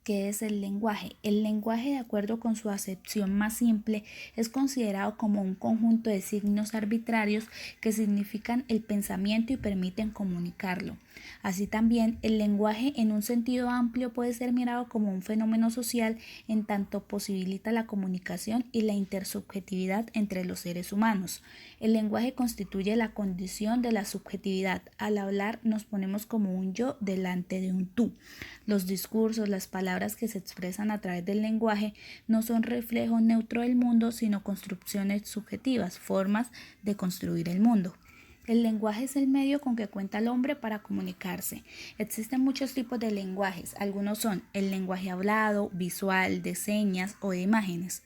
¿Qué es el lenguaje? El lenguaje, de acuerdo con su acepción más simple, es considerado como un conjunto de signos arbitrarios que significan el pensamiento y permiten comunicarlo. Así también, el lenguaje en un sentido amplio puede ser mirado como un fenómeno social en tanto posibilita la comunicación y la intersubjetividad entre los seres humanos. El lenguaje constituye la condición de la subjetividad. Al hablar nos ponemos como un yo delante de un tú. Los discursos, las palabras que se expresan a través del lenguaje no son reflejo neutro del mundo, sino construcciones subjetivas, formas de construir el mundo. El lenguaje es el medio con que cuenta el hombre para comunicarse. Existen muchos tipos de lenguajes. Algunos son el lenguaje hablado, visual, de señas o de imágenes.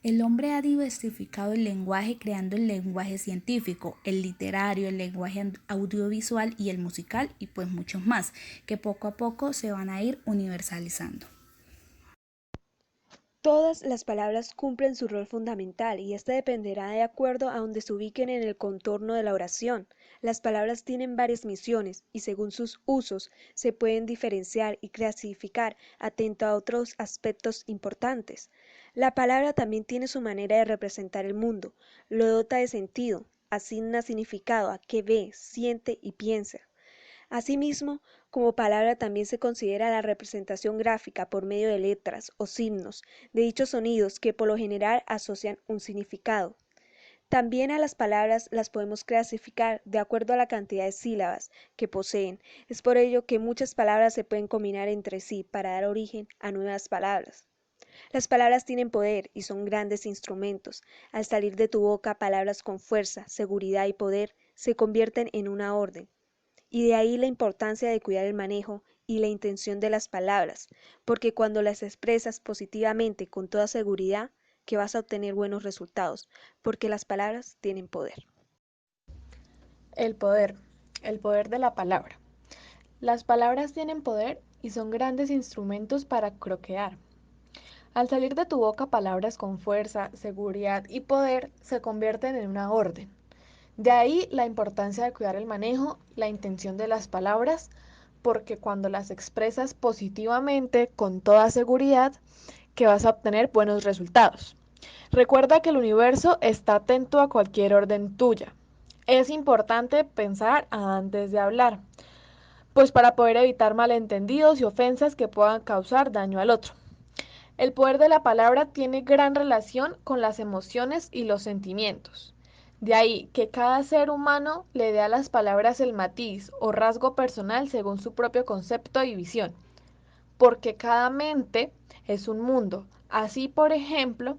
El hombre ha diversificado el lenguaje creando el lenguaje científico, el literario, el lenguaje audiovisual y el musical y pues muchos más, que poco a poco se van a ir universalizando. Todas las palabras cumplen su rol fundamental y este dependerá de acuerdo a donde se ubiquen en el contorno de la oración. Las palabras tienen varias misiones y según sus usos se pueden diferenciar y clasificar atento a otros aspectos importantes. La palabra también tiene su manera de representar el mundo, lo dota de sentido, asigna significado a qué ve, siente y piensa. Asimismo, como palabra también se considera la representación gráfica por medio de letras o signos de dichos sonidos que por lo general asocian un significado. También a las palabras las podemos clasificar de acuerdo a la cantidad de sílabas que poseen. Es por ello que muchas palabras se pueden combinar entre sí para dar origen a nuevas palabras. Las palabras tienen poder y son grandes instrumentos. Al salir de tu boca palabras con fuerza, seguridad y poder se convierten en una orden. Y de ahí la importancia de cuidar el manejo y la intención de las palabras, porque cuando las expresas positivamente con toda seguridad, que vas a obtener buenos resultados, porque las palabras tienen poder. El poder, el poder de la palabra. Las palabras tienen poder y son grandes instrumentos para croquear. Al salir de tu boca palabras con fuerza, seguridad y poder se convierten en una orden. De ahí la importancia de cuidar el manejo, la intención de las palabras, porque cuando las expresas positivamente, con toda seguridad, que vas a obtener buenos resultados. Recuerda que el universo está atento a cualquier orden tuya. Es importante pensar antes de hablar, pues para poder evitar malentendidos y ofensas que puedan causar daño al otro. El poder de la palabra tiene gran relación con las emociones y los sentimientos. De ahí que cada ser humano le dé a las palabras el matiz o rasgo personal según su propio concepto y visión, porque cada mente es un mundo. Así, por ejemplo,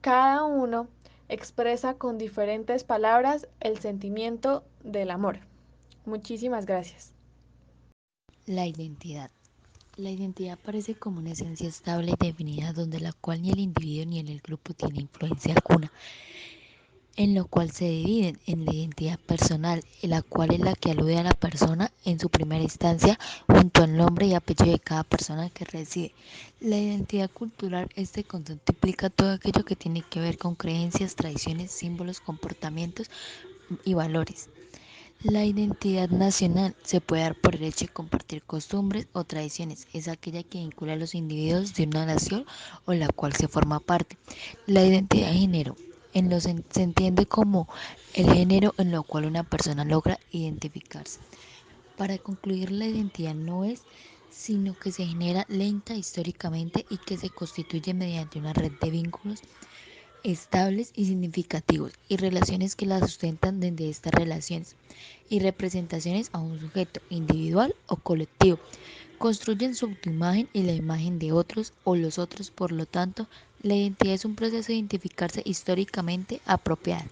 cada uno expresa con diferentes palabras el sentimiento del amor. Muchísimas gracias. La identidad. La identidad aparece como una esencia estable y definida donde la cual ni el individuo ni el grupo tiene influencia alguna, en lo cual se dividen en la identidad personal, la cual es la que alude a la persona en su primera instancia junto al nombre y apellido de cada persona que reside. La identidad cultural, este concepto implica todo aquello que tiene que ver con creencias, tradiciones, símbolos, comportamientos y valores. La identidad nacional se puede dar por el hecho de compartir costumbres o tradiciones. Es aquella que vincula a los individuos de una nación o la cual se forma parte. La identidad de género se entiende como el género en lo cual una persona logra identificarse. Para concluir, la identidad no es sino que se genera lenta históricamente y que se constituye mediante una red de vínculos estables y significativos y relaciones que la sustentan desde estas relaciones y representaciones a un sujeto individual o colectivo. Construyen su autoimagen y la imagen de otros o los otros, por lo tanto, la identidad es un proceso de identificarse históricamente apropiado,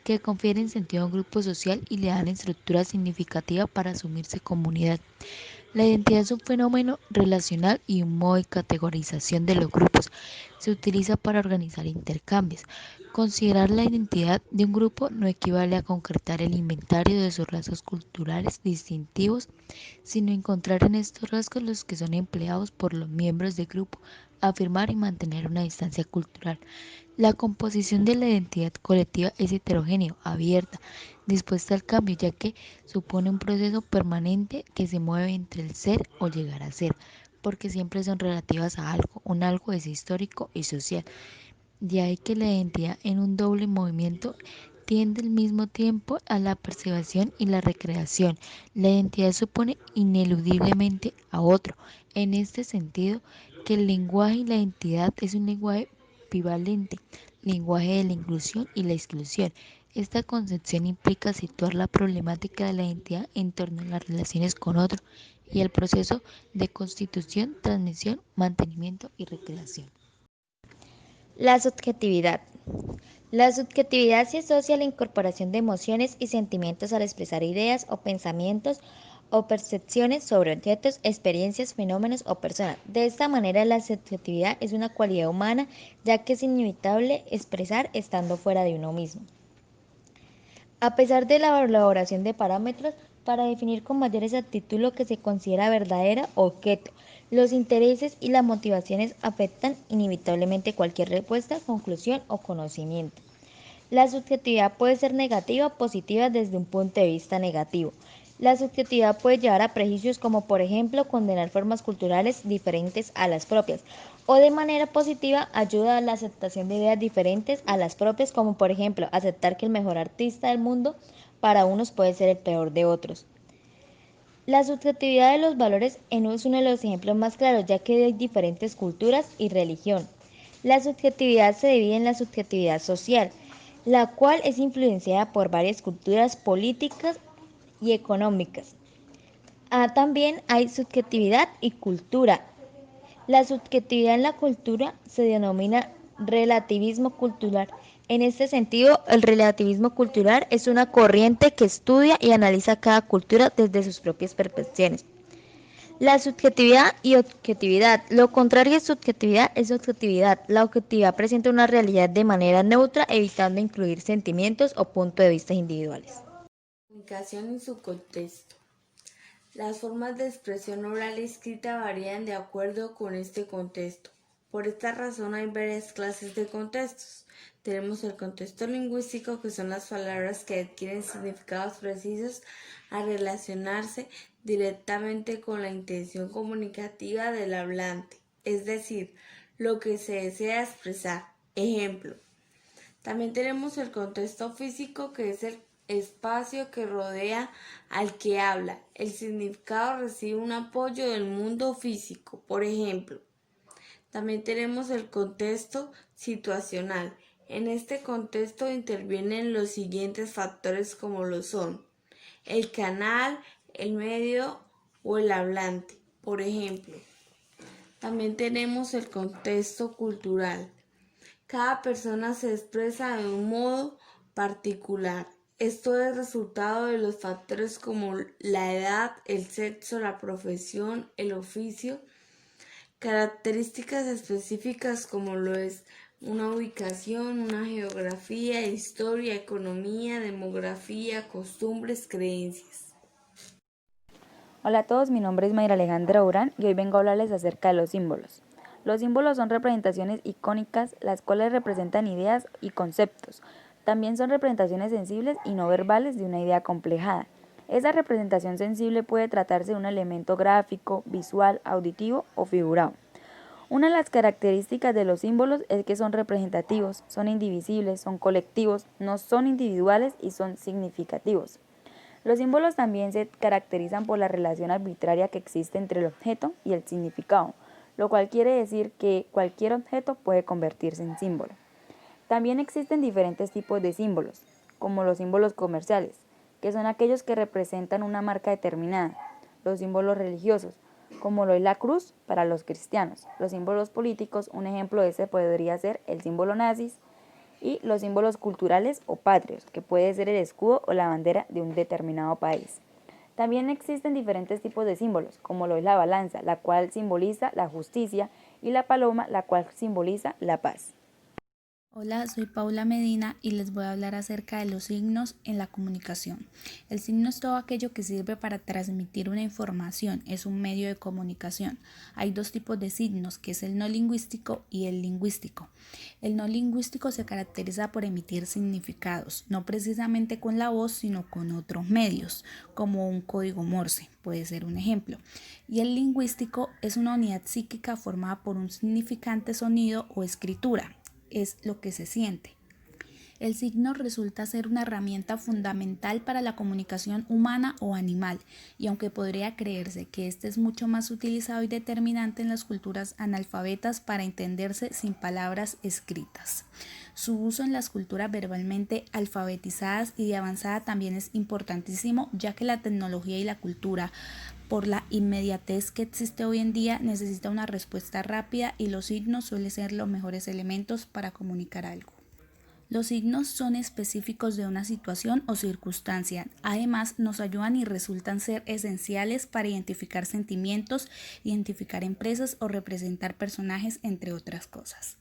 que confieren sentido a un grupo social y le dan estructura significativa para asumirse comunidad. La identidad es un fenómeno relacional y un modo de categorización de los grupos. Se utiliza para organizar intercambios. Considerar la identidad de un grupo no equivale a concretar el inventario de sus rasgos culturales distintivos, sino encontrar en estos rasgos los que son empleados por los miembros del grupo, afirmar y mantener una distancia cultural. La composición de la identidad colectiva es heterogénea, abierta, dispuesta al cambio, ya que supone un proceso permanente que se mueve entre el ser o llegar a ser. porque siempre son relativas a algo. Un algo es histórico y social. De ahí que la identidad en un doble movimiento tiende al mismo tiempo a la preservación y la recreación. La identidad supone ineludiblemente a otro. En este sentido, que el lenguaje y la identidad es un lenguaje bivalente, lenguaje de la inclusión y la exclusión. Esta concepción implica situar la problemática de la identidad en torno a las relaciones con otro y el proceso de constitución, transmisión, mantenimiento y recreación. La subjetividad. La subjetividad se asocia a la incorporación de emociones y sentimientos al expresar ideas o pensamientos o percepciones sobre objetos, experiencias, fenómenos o personas. De esta manera, la subjetividad es una cualidad humana, ya que es inevitable expresar estando fuera de uno mismo. A pesar de la elaboración de parámetros para definir con mayor exactitud lo que se considera verdadera o objeto, los intereses y las motivaciones afectan inevitablemente cualquier respuesta, conclusión o conocimiento. La subjetividad puede ser negativa o positiva desde un punto de vista negativo. La subjetividad puede llevar a prejuicios como, por ejemplo, condenar formas culturales diferentes a las propias, o de manera positiva ayuda a la aceptación de ideas diferentes a las propias, como por ejemplo aceptar que el mejor artista del mundo para unos puede ser el peor de otros. La subjetividad de los valores es uno de los ejemplos más claros, ya que hay diferentes culturas y religión. La subjetividad se divide en la subjetividad social, la cual es influenciada por varias culturas políticas y económicas. También hay subjetividad y cultura. La subjetividad en la cultura se denomina relativismo cultural. En este sentido, el relativismo cultural es una corriente que estudia y analiza cada cultura desde sus propias percepciones. La subjetividad y objetividad. Lo contrario de subjetividad es objetividad. La objetividad presenta una realidad de manera neutra, evitando incluir sentimientos o puntos de vista individuales. Comunicación y su contexto. Las formas de expresión oral y escrita varían de acuerdo con este contexto. Por esta razón hay varias clases de contextos. Tenemos el contexto lingüístico, que son las palabras que adquieren significados precisos al relacionarse directamente con la intención comunicativa del hablante, es decir, lo que se desea expresar. Ejemplo. También tenemos el contexto físico, que es el espacio que rodea al que habla. El significado recibe un apoyo del mundo físico. Por ejemplo, también tenemos el contexto situacional. En este contexto intervienen los siguientes factores, como lo son el canal, el medio o el hablante. Por ejemplo, también tenemos el contexto cultural. Cada persona se expresa de un modo particular. Esto es resultado de los factores como la edad, el sexo, la profesión, el oficio, características específicas como lo es una ubicación, una geografía, historia, economía, demografía, costumbres, creencias. Hola a todos, mi nombre es Mayra Alejandra Urán y hoy vengo a hablarles acerca de los símbolos. Los símbolos son representaciones icónicas, las cuales representan ideas y conceptos. También son representaciones sensibles y no verbales de una idea complejada. Esa representación sensible puede tratarse de un elemento gráfico, visual, auditivo o figurado. Una de las características de los símbolos es que son representativos, son indivisibles, son colectivos, no son individuales y son significativos. Los símbolos también se caracterizan por la relación arbitraria que existe entre el objeto y el significado, lo cual quiere decir que cualquier objeto puede convertirse en símbolo. También existen diferentes tipos de símbolos, como los símbolos comerciales, que son aquellos que representan una marca determinada, los símbolos religiosos, como lo es la cruz para los cristianos, los símbolos políticos, un ejemplo de ese podría ser el símbolo nazis, y los símbolos culturales o patrios, que puede ser el escudo o la bandera de un determinado país. También existen diferentes tipos de símbolos, como lo es la balanza, la cual simboliza la justicia, y la paloma, la cual simboliza la paz. Hola, soy Paula Medina y les voy a hablar acerca de los signos en la comunicación. El signo es todo aquello que sirve para transmitir una información, es un medio de comunicación. Hay dos tipos de signos, que es el no lingüístico y el lingüístico. El no lingüístico se caracteriza por emitir significados, no precisamente con la voz, sino con otros medios, como un código Morse, puede ser un ejemplo. Y el lingüístico es una unidad psíquica formada por un significante sonido o escritura. Es lo que se siente. El signo resulta ser una herramienta fundamental para la comunicación humana o animal, y aunque podría creerse que este es mucho más utilizado y determinante en las culturas analfabetas para entenderse sin palabras escritas. Su uso en las culturas verbalmente alfabetizadas y de avanzada también es importantísimo, ya que la tecnología y la cultura, por la inmediatez que existe hoy en día, necesita una respuesta rápida y los signos suelen ser los mejores elementos para comunicar algo. Los signos son específicos de una situación o circunstancia. Además, nos ayudan y resultan ser esenciales para identificar sentimientos, identificar empresas o representar personajes, entre otras cosas.